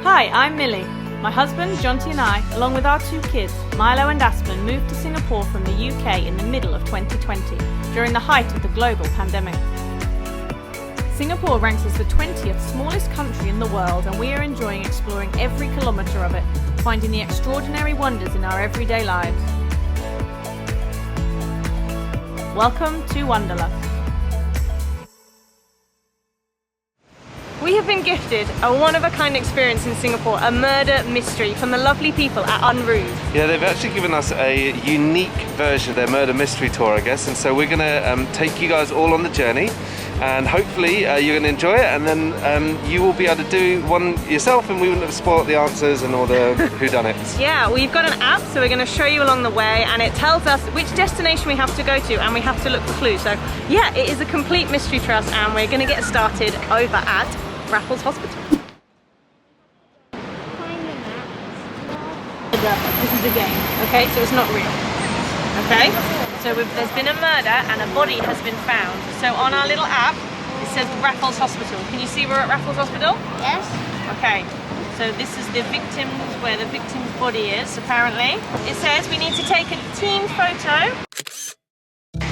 Hi, I'm Millie. My husband, Jonty, and I, along with our 2 kids, Milo and Aspen, moved to Singapore from the UK in the middle of 2020, during the height of the global pandemic. Singapore ranks as the 20th smallest country in the world, and we are enjoying exploring every kilometre of it, finding the extraordinary wonders in our everyday lives. Welcome to Wonderlust. We have been gifted a one-of-a-kind experience in Singapore, a murder mystery from the lovely people at Unruse. Yeah, they've actually given us a unique version of their murder mystery tour, I guess, and so we're going to take you guys all on the journey, and hopefully you're going to enjoy it, and then you will be able to do one yourself, and we wouldn't have spoiled the answers and all the whodunits. Yeah, we've got an app, so we're going to show you along the way, and it tells us which destination we have to go to, and we have to look for clues. So yeah, it is a complete mystery to us, and we're going to get started over at Raffles Hospital. This is a game, okay? So it's not real, okay? So there's been a murder and a body has been found. So on our little app, it says Raffles Hospital. Can you see we're at Raffles Hospital? Yes. Okay. So this is the victim's, where the victim's body is, apparently. It says we need to take a team photo.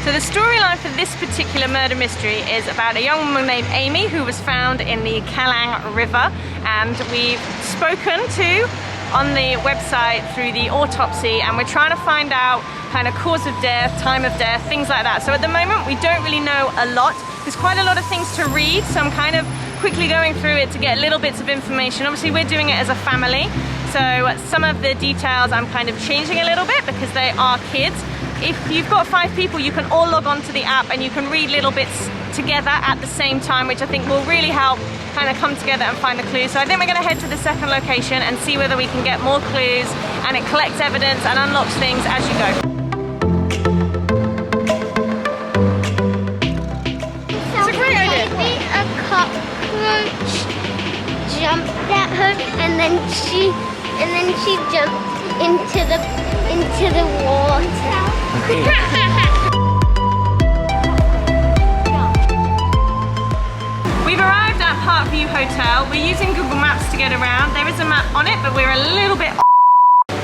So the storyline for this particular murder mystery is about a young woman named Amy who was found in the Cologne River, and we've spoken to on the website through the autopsy, and we're trying to find out kind of cause of death, time of death, things like that. So at the moment we don't really know a lot. There's quite a lot of things to read, so I'm kind of quickly going through it to get little bits of information. Obviously we're doing it as a family, so some of the details I'm kind of changing a little bit because they are kids. If you've got 5 people, you can all log on to the app and you can read little bits together at the same time, which I think will really help kind of come together and find the clues. So I think we're going to head to the second location and see whether we can get more clues, and it collects evidence and unlocks things as you go. It's a great idea. Maybe a cockroach jumped at her, and then she jumped into the water. We've arrived at Parkview Hotel. We're using Google Maps to get around. There is a map on it, but we're a little bit off.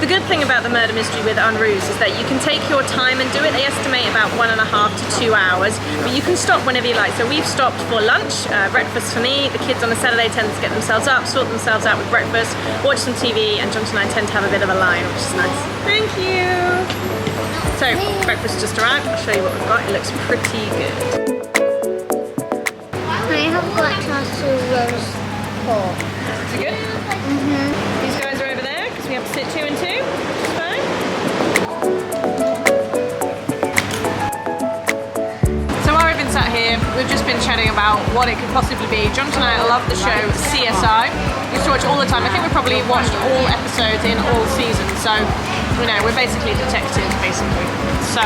The good thing about the murder mystery with Unruse is that you can take your time and do it. They estimate about 1.5 to 2 hours, but you can stop whenever you like. So we've stopped for lunch, breakfast for me. The kids on a Saturday tend to get themselves up, sort themselves out with breakfast, watch some TV, and Jonty and I tend to have a bit of a line, which is nice. Thank you. So breakfast just arrived. I'll show you what we've got. It looks pretty good. I have got castle roast pork. Is it good? These guys are over there because we have to sit 2 and 2, which is fine. So while we've been sat here, we've just been chatting about what it could possibly be. Jonty and I love the show CSI. We used to watch it all the time. I think we probably watched all episodes in all seasons. So, you know, we're basically detectives, basically. So,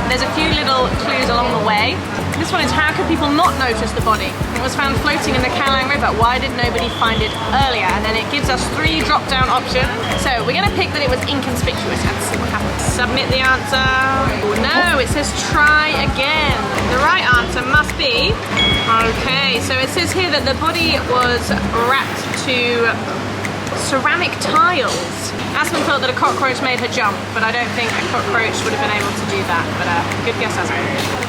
there's a few little clues along the way. This one is, how could people not notice the body? It was found floating in the Cologne River. Why did nobody find it earlier? And then it gives us 3 drop-down options. So we're going to pick that it was inconspicuous and see what happens. Submit the answer. Oh no, it says try again. The right answer must be, okay, so it says here that the body was wrapped to ceramic tiles. Aspen thought that a cockroach made her jump, but I don't think a cockroach would have been able to do that, but good guess, Aspen.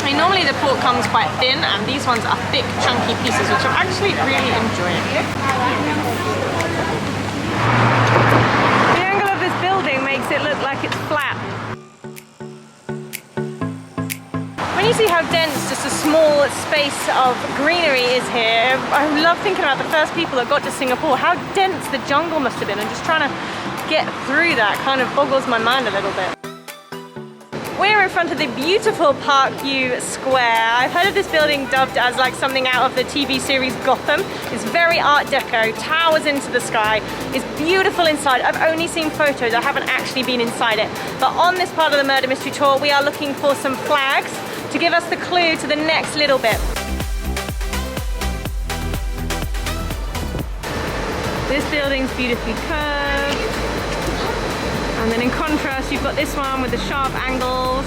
I mean, normally the pork comes quite thin, and these ones are thick, chunky pieces, which I'm actually really enjoying. The angle of this building makes it look like it's flat. When you see how dense just a small space of greenery is here, I love thinking about the first people that got to Singapore, how dense the jungle must have been, and just trying to get through that kind of boggles my mind a little bit. We're in front of the beautiful Parkview Square. I've heard of this building dubbed as like something out of the TV series Gotham. It's very Art Deco, towers into the sky. It's beautiful inside. I've only seen photos, I haven't actually been inside it. But on this part of the murder mystery tour, we are looking for some flags to give us the clue to the next little bit. This building's beautifully curved. And then in contrast, you've got this one with the sharp angles.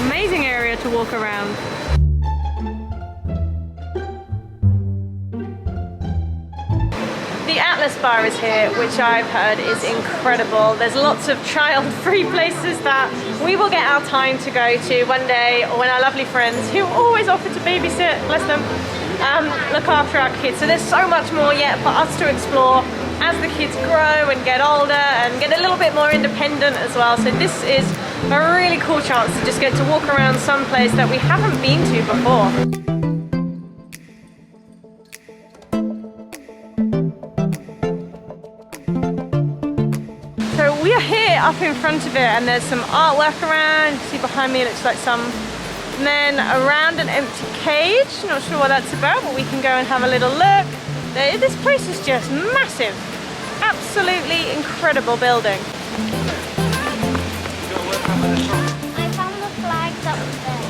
Amazing area to walk around. The Atlas Bar is here, which I've heard is incredible. There's lots of child-free places that we will get our time to go to one day, or when our lovely friends, who always offer to babysit, bless them, look after our kids. So there's so much more yet for us to explore as the kids grow and get older and get a little bit more independent as well. So this is a really cool chance to just get to walk around some place that we haven't been to before. So we are here up in front of it, and there's some artwork around. You see behind me, it looks like some men around an empty cage. Not sure what that's about, but we can go and have a little look. This place is just massive. Absolutely incredible building. I found the flags up there.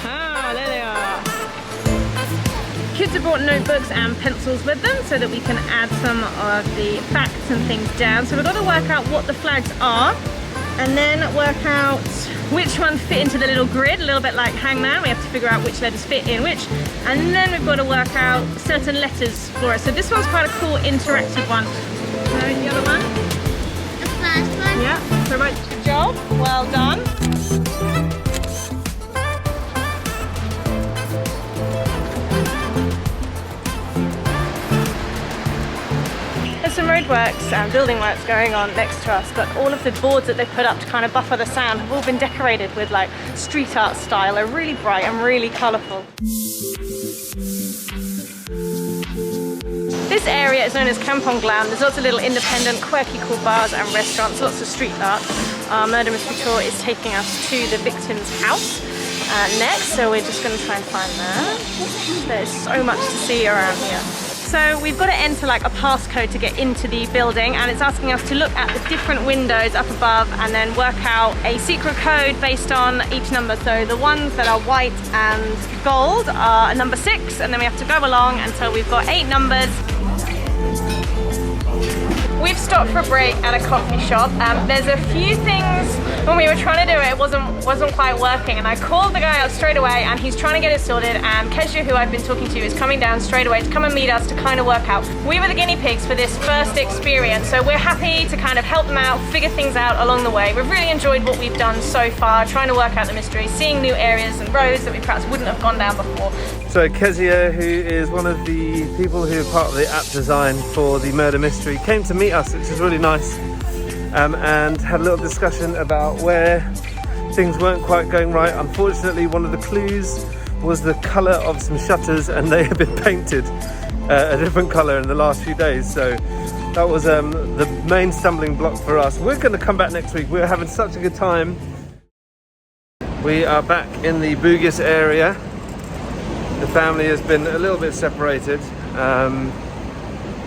Ah, there they are. Kids have brought notebooks and pencils with them so that we can add some of the facts and things down. So we've got to work out what the flags are, and then work out which ones fit into the little grid, a little bit like Hangman. We have to figure out which letters fit in which, and then we've got to work out certain letters for it. So this one's quite a cool interactive one. So the other one? The first one? Yeah, so right, good job, well done. There's some roadworks and building works going on next to us, but all of the boards that they've put up to kind of buffer the sound have all been decorated with like street art style. They're really bright and really colourful. This area is known as Kampong Gelam. There's lots of little independent, quirky, cool bars and restaurants, lots of street art. Our murder mystery tour is taking us to the victim's house next, so we're just going to try and find that. There's so much to see around here. So we've got to enter like a passcode to get into the building, and it's asking us to look at the different windows up above and then work out a secret code based on each number. So the ones that are white and gold are number 6, and then we have to go along until we've got 8 numbers. We've stopped for a break at a coffee shop. There's a few things when we were trying to do it wasn't quite working, and I called the guy out straight away, and he's trying to get it sorted, and Kezia, who I've been talking to, is coming down straight away to come and meet us to kind of work out. We were the guinea pigs for this first experience, so we're happy to kind of help them out, figure things out along the way. We've really enjoyed what we've done so far, trying to work out the mystery, seeing new areas and roads that we perhaps wouldn't have gone down before. So Kezia, who is one of the people who are part of the app design for the murder mystery, came to meet us, which is really nice, and had a little discussion about where things weren't quite going right. Unfortunately, one of the clues was the colour of some shutters, and they had been painted a different colour in the last few days. So that was the main stumbling block for us. We're going to come back next week. We're having such a good time. We are back in the Bugis area. The family has been a little bit separated.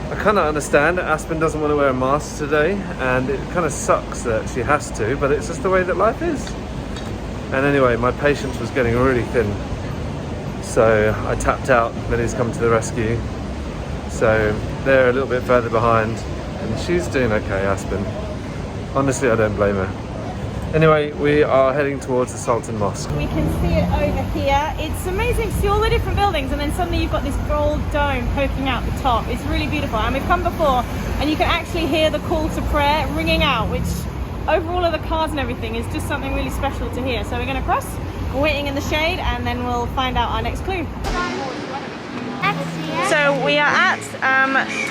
I kind of understand that Aspen doesn't want to wear a mask today, and it kind of sucks that she has to, but it's just the way that life is. And anyway, my patience was getting really thin, so I tapped out. Millie's come to the rescue, so they're a little bit further behind, and she's doing okay, Aspen. Honestly, I don't blame her. Anyway, we are heading towards the Sultan Mosque. We can see it over here. It's amazing to see all the different buildings, and then suddenly you've got this gold dome poking out the top. It's really beautiful, and we've come before, and you can actually hear the call to prayer ringing out, which over all of the cars and everything is just something really special to hear. So we're going to cross, we're waiting in the shade, and then we'll find out our next clue. So we are at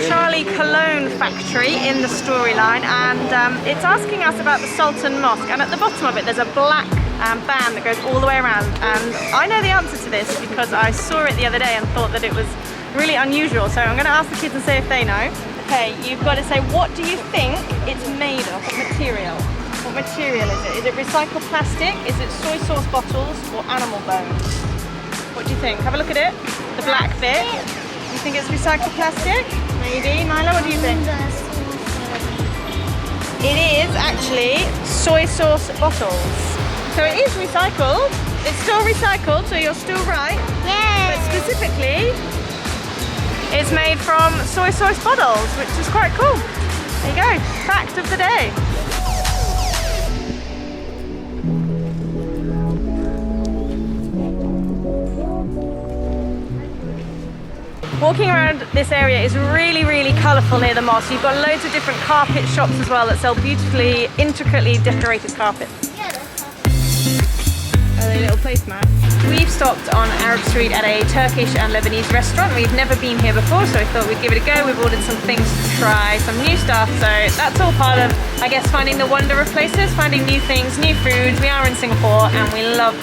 Charlie Cologne factory in the storyline, and it's asking us about the Sultan Mosque, and at the bottom of it there's a black band that goes all the way around, and I know the answer to this because I saw it the other day and thought that it was really unusual. So I'm going to ask the kids and see if they know. Okay, you've got to say, what do you think it's made of? What material? What material is it? Is it recycled plastic? Is it soy sauce bottles or animal bones? What do you think? Have a look at it. The black bit. You think it's recycled plastic? Maybe. Milo, what do you think? It is actually soy sauce bottles. So it is recycled. It's still recycled, so you're still right. Yay! But specifically, it's made from soy sauce bottles, which is quite cool. There you go. Fact of the day. Walking around this area is really, really colourful near the mosque. You've got loads of different carpet shops as well that sell beautifully, intricately decorated carpets. A little placemat. We've stopped on Arab Street at a Turkish and Lebanese restaurant. We've never been here before, so we thought we'd give it a go. We've ordered some things to try, some new stuff, so that's all part of, I guess, finding the wonder of places, finding new things, new foods. We are in Singapore and we love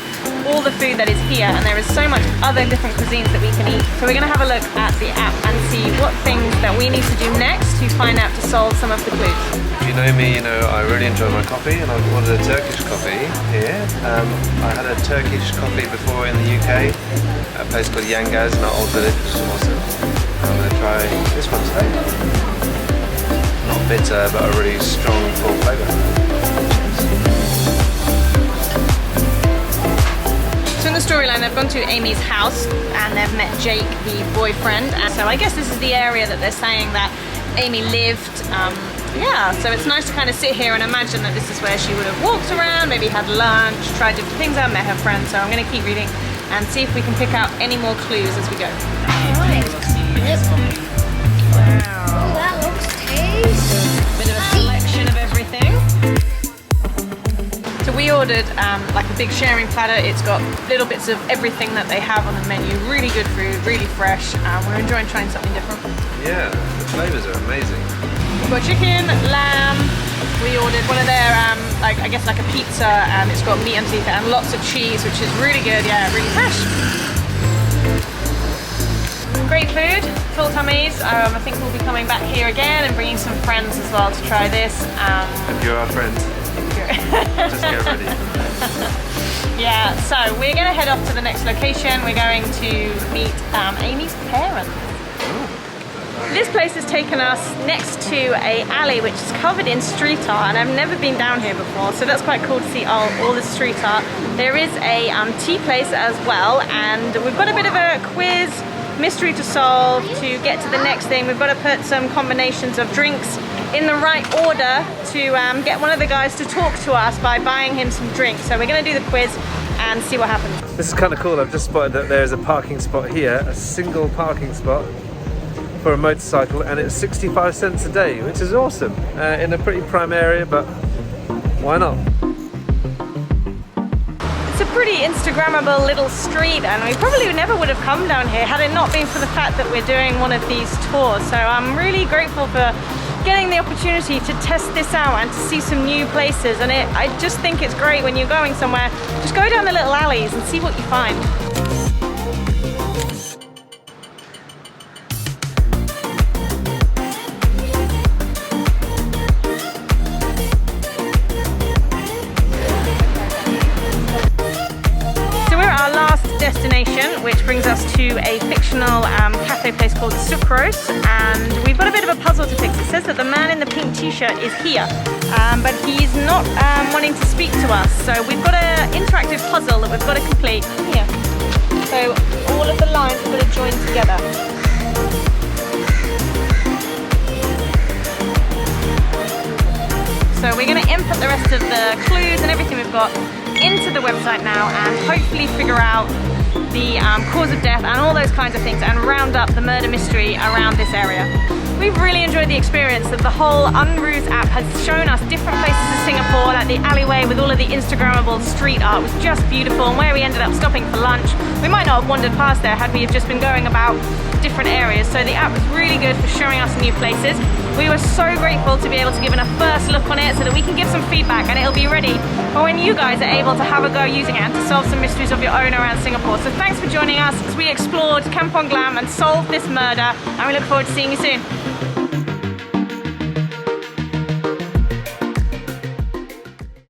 all the food that is here, and there is so much other different cuisines that we can eat. So we're going to have a look at the app and see what things that we need to do next to find out to solve some of the clues. If you know me, you know I really enjoy my coffee, and I've ordered a Turkish coffee here. I had a Turkish coffee before in the UK, at a place called Yangaz in our old village, which is awesome. I'm going to try this one today. Not bitter, but a really strong, full flavour. So in the storyline, they've gone to Amy's house and they've met Jake, the boyfriend. And so I guess this is the area that they're saying that Amy lived. Yeah, so it's nice to kind of sit here and imagine that this is where she would have walked around, maybe had lunch, tried different things out, met her friends. So I'm going to keep reading and see if we can pick out any more clues as we go. Wow. Oh, that looks tasty. Bit of a selection of everything. So we ordered like a big sharing platter. It's got little bits of everything that they have on the menu. Really good food, really fresh. We're enjoying trying something different. Yeah, the flavours are amazing. We've got chicken, lamb. We ordered one of their, like I guess like a pizza, and it's got meat underneath it and lots of cheese, which is really good. Yeah, really fresh. Great food, full tummies. I think we'll be coming back here again and bringing some friends as well to try this. If you're our friend, just get ready. Yeah, so we're going to head off to the next location. We're going to meet Amy's parents. This place has taken us next to a alley which is covered in street art, and I've never been down here before, so that's quite cool to see all the street art. There is a tea place as well, and we've got a bit of a quiz, mystery to solve to get to the next thing. We've got to put some combinations of drinks in the right order to get one of the guys to talk to us by buying him some drinks. So we're going to do the quiz and see what happens. This is kind of cool. I've just spotted that there's a parking spot here, a single parking spot for a motorcycle, and it's 65 cents a day, which is awesome in a pretty prime area, but why not? It's a pretty Instagrammable little street, and we probably never would have come down here had it not been for the fact that we're doing one of these tours. So I'm really grateful for getting the opportunity to test this out and to see some new places, and I just think it's great when you're going somewhere, just go down the little alleys and see what you find. Destination, which brings us to a fictional cafe place called Sucrose, and we've got a bit of a puzzle to fix. It says that the man in the pink t-shirt is here, but he's not wanting to speak to us, so we've got an interactive puzzle that we've got to complete here. So all of the lines we've got to join together. So we're going to input the rest of the clues and everything we've got into the website now and hopefully figure out the cause of death and all those kinds of things and round up the murder mystery around this area. We've really enjoyed the experience that the whole Unruse app has shown us different places in Singapore, like the alleyway with all of the Instagrammable street art was just beautiful, and where we ended up stopping for lunch. We might not have wandered past there had we have just been going about different areas, so the app was really good for showing us new places. We were so grateful to be able to give it a first look on it so that we can give some feedback and it'll be ready for when you guys are able to have a go using it and to solve some mysteries of your own around Singapore. So thanks for joining us as we explored Kampong Gelam and solved this murder, and we look forward to seeing you soon.